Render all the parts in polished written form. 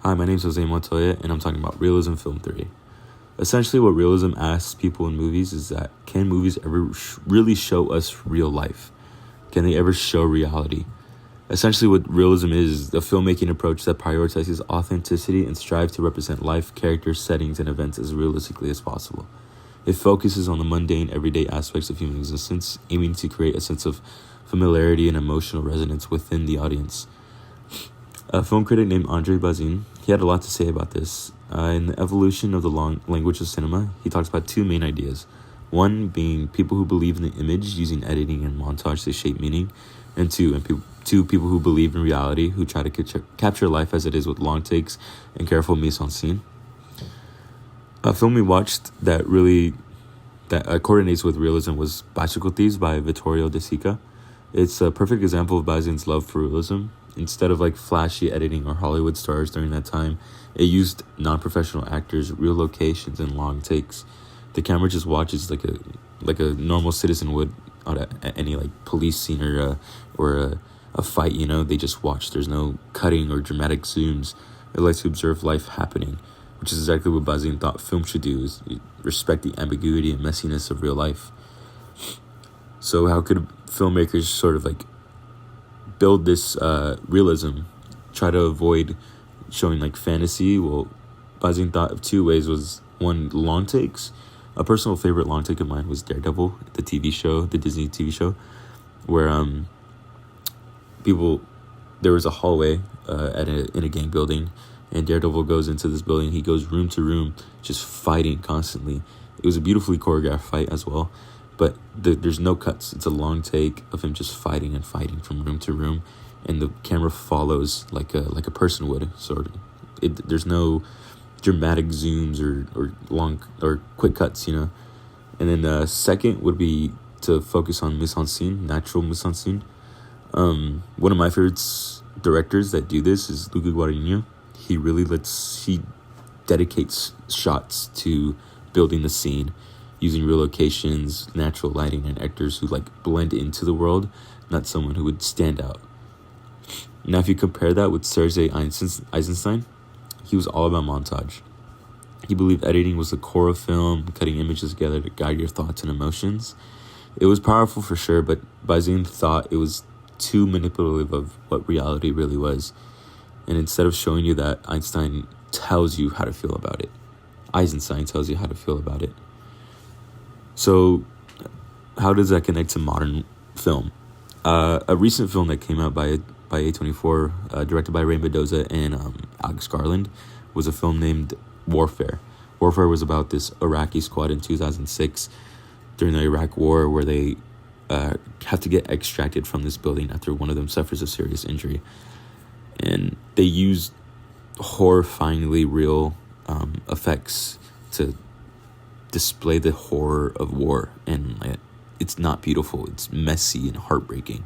Hi, my name is Jose Montoya, and I'm talking about realism film theory. Essentially, what realism asks people in movies is that can movies ever really show us real life? Can they ever show reality? Essentially, what realism is a filmmaking approach that prioritizes authenticity and strives to represent life, characters, settings, and events as realistically as possible. It focuses on the mundane, everyday aspects of human existence, aiming to create a sense of familiarity and emotional resonance within the audience. A film critic named Andre Bazin, he had a lot to say about this. In The Evolution of the Language of Cinema, he talks about two main ideas. One being people who believe in the image using editing and montage to shape meaning, and two people who believe in reality, who try to capture life as it is with long takes and careful mise-en-scene. A film we watched that coordinates with realism was Bicycle Thieves by Vittorio De Sica. It's a perfect example of Bazin's love for realism. Instead of flashy editing or Hollywood stars during that time, it used non-professional actors, real locations, and long takes. The camera just watches like a normal citizen would at any police scene or a fight. They just watch. There's no cutting or dramatic zooms. It likes to observe life happening, which is exactly what Bazin thought film should do: is respect the ambiguity and messiness of real life. So how could filmmakers sort of build this realism, try to avoid showing fantasy? Well, Bazin thought of two ways. Was one, long takes. A personal favorite long take of mine was Daredevil, the Disney TV show, where there was a hallway in a gang building, and Daredevil goes into this building. He goes room to room, just fighting constantly. It was a beautifully choreographed fight as well, but there's no cuts. It's a long take of him just fighting and fighting from room to room, and the camera follows like a person would, sort of. There's no dramatic zooms or long or quick cuts, And then the second would be to focus on mise-en-scene, natural mise-en-scene. One of my favorite directors that do this is Luca Guadagnino. He dedicates shots to building the scene, using real locations, natural lighting, and actors who blend into the world, not someone who would stand out. Now, if you compare that with Sergei Eisenstein, he was all about montage. He believed editing was the core of film, cutting images together to guide your thoughts and emotions. It was powerful for sure, but Bazin thought it was too manipulative of what reality really was. And instead of showing you that, Eisenstein tells you how to feel about it. So, how does that connect to modern film? A recent film that came out by A24, directed by Ray Mendoza and Alex Garland, was a film named Warfare. Warfare was about this Iraqi squad in 2006 during the Iraq War, where they have to get extracted from this building after one of them suffers a serious injury. And they used horrifyingly real effects to display the horror of war. And it's not beautiful. It's messy and heartbreaking.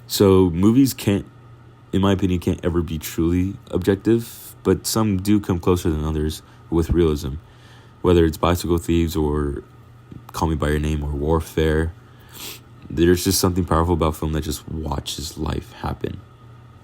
So movies in my opinion, can't ever be truly objective, but some do come closer than others with realism. Whether it's Bicycle Thieves or Call Me By Your Name or Warfare, there's just something powerful about film that just watches life happen.